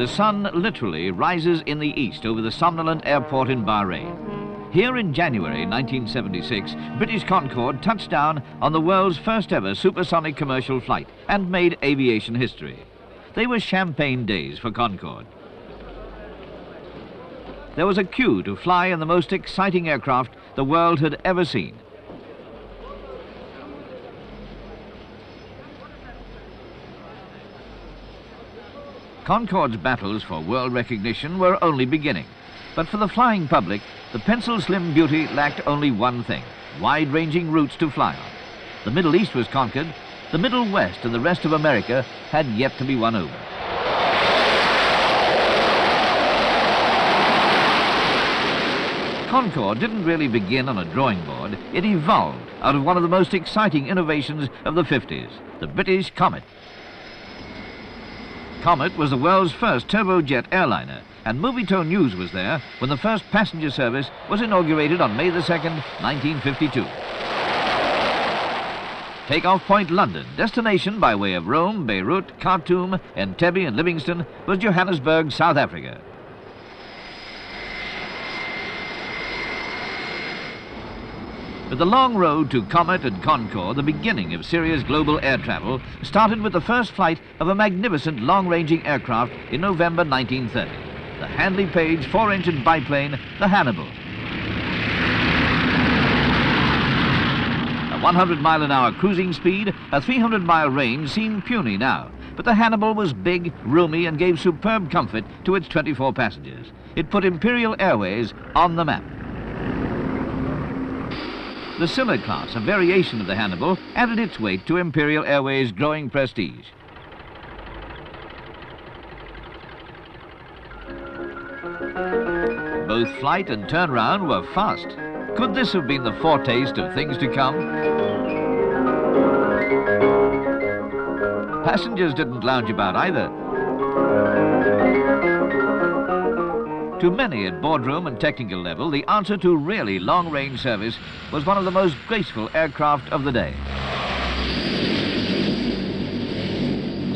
The sun literally rises in the east over the somnolent airport in Bahrain. Here in January 1976, British Concorde touched down on the world's first ever supersonic commercial flight and made aviation history. They were champagne days for Concorde. There was a queue to fly in the most exciting aircraft the world had ever seen. Concorde's battles for world recognition were only beginning, but for the flying public, the pencil-slim beauty lacked only one thing: wide-ranging routes to fly on. The Middle East was conquered, the Middle West and the rest of America had yet to be won over. Concorde didn't really begin on a drawing board, it evolved out of one of the most exciting innovations of the 50s, the British Comet. Comet was the world's first turbojet airliner, and Movietone News was there when the first passenger service was inaugurated on May the 2nd, 1952. Takeoff point London, destination by way of Rome, Beirut, Khartoum, Entebbe and Livingston was Johannesburg, South Africa. But the long road to Comet and Concorde, the beginning of serious global air travel, started with the first flight of a magnificent long-ranging aircraft in November 1930, the Handley Page 4-engine biplane, the Hannibal. A 100-mile-an-hour cruising speed, a 300-mile range seemed puny now, but the Hannibal was big, roomy, and gave superb comfort to its 24 passengers. It put Imperial Airways on the map. The Scylla class, a variation of the Hannibal, added its weight to Imperial Airways' growing prestige. Both flight and turnaround were fast. Could this have been the foretaste of things to come? Passengers didn't lounge about either. To many at boardroom and technical level, the answer to really long-range service was one of the most graceful aircraft of the day.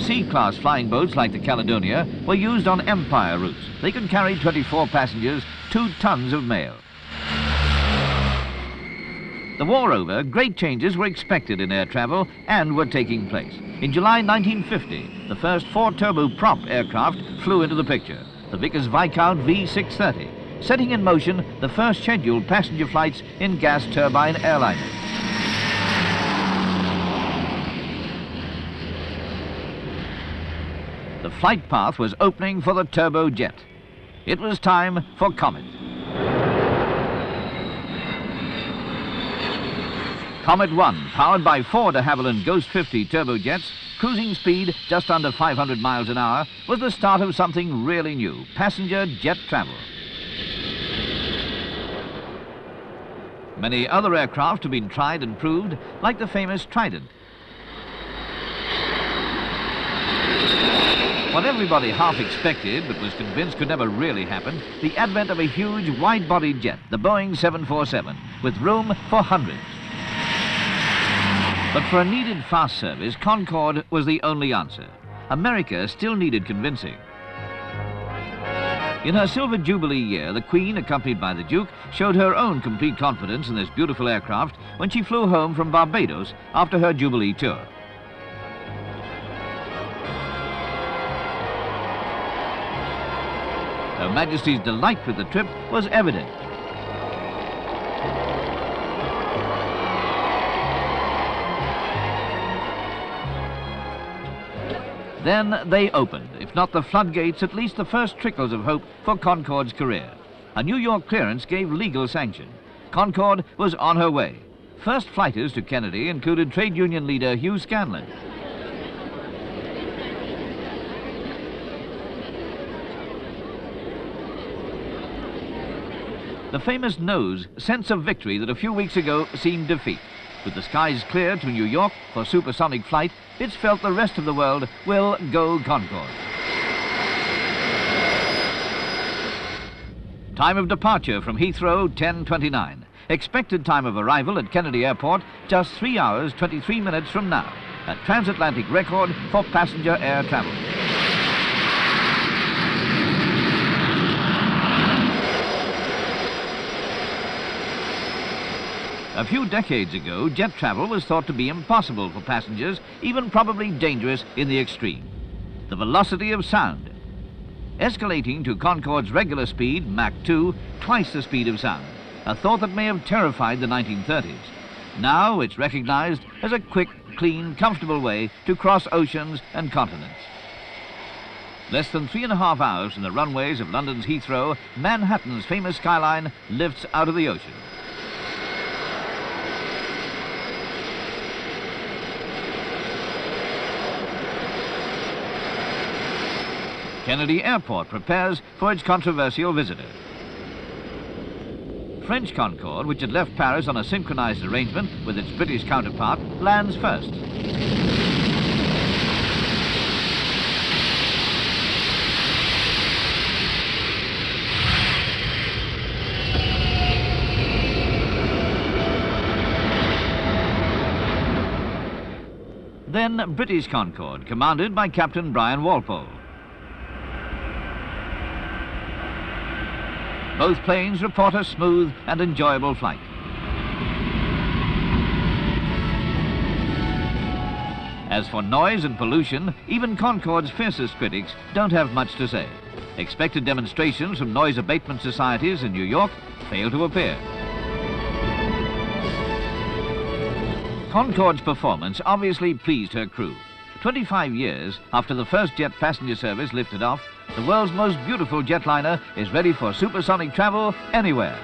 C-class flying boats like the Caledonia were used on Empire routes. They could carry 24 passengers, 2 tons of mail. The war over, great changes were expected in air travel and were taking place. In July 1950, the first 4-turbo prop aircraft flew into the picture, the Vickers Viscount V630, setting in motion the first scheduled passenger flights in gas turbine airliners. The flight path was opening for the turbojet. It was time for Comet. Comet 1, powered by 4 de Havilland Ghost 50 turbojets, cruising speed just under 500 miles an hour, was the start of something really new: passenger jet travel. Many other aircraft have been tried and proved, like the famous Trident. What everybody half expected, but was convinced could never really happen, the advent of a huge wide-bodied jet, the Boeing 747, with room for hundreds. But for a needed fast service, Concorde was the only answer. America still needed convincing. In her Silver Jubilee year, the Queen, accompanied by the Duke, showed her own complete confidence in this beautiful aircraft when she flew home from Barbados after her Jubilee tour. Her Majesty's delight with the trip was evident. Then they opened, if not the floodgates, at least the first trickles of hope for Concorde's career. A New York clearance gave legal sanction. Concorde was on her way. First flighters to Kennedy included trade union leader Hugh Scanlon. The famous nose, sense of victory that a few weeks ago seemed defeat. With the skies clear to New York for supersonic flight, it's felt the rest of the world will go Concorde. Time of departure from Heathrow, 10:29. Expected time of arrival at Kennedy Airport, just 3 hours, 23 minutes from now. A transatlantic record for passenger air travel. A few decades ago, jet travel was thought to be impossible for passengers, even probably dangerous in the extreme. The velocity of sound, escalating to Concorde's regular speed, Mach 2, twice the speed of sound, a thought that may have terrified the 1930s. Now it's recognized as a quick, clean, comfortable way to cross oceans and continents. Less than 3.5 hours from the runways of London's Heathrow, Manhattan's famous skyline lifts out of the ocean. Kennedy Airport prepares for its controversial visitor. French Concorde, which had left Paris on a synchronized arrangement with its British counterpart, lands first. Then British Concorde, commanded by Captain Brian Walpole. Both planes report a smooth and enjoyable flight. As for noise and pollution, even Concorde's fiercest critics don't have much to say. Expected demonstrations from noise abatement societies in New York fail to appear. Concorde's performance obviously pleased her crew. 25 years after the first jet passenger service lifted off, the world's most beautiful jetliner is ready for supersonic travel anywhere.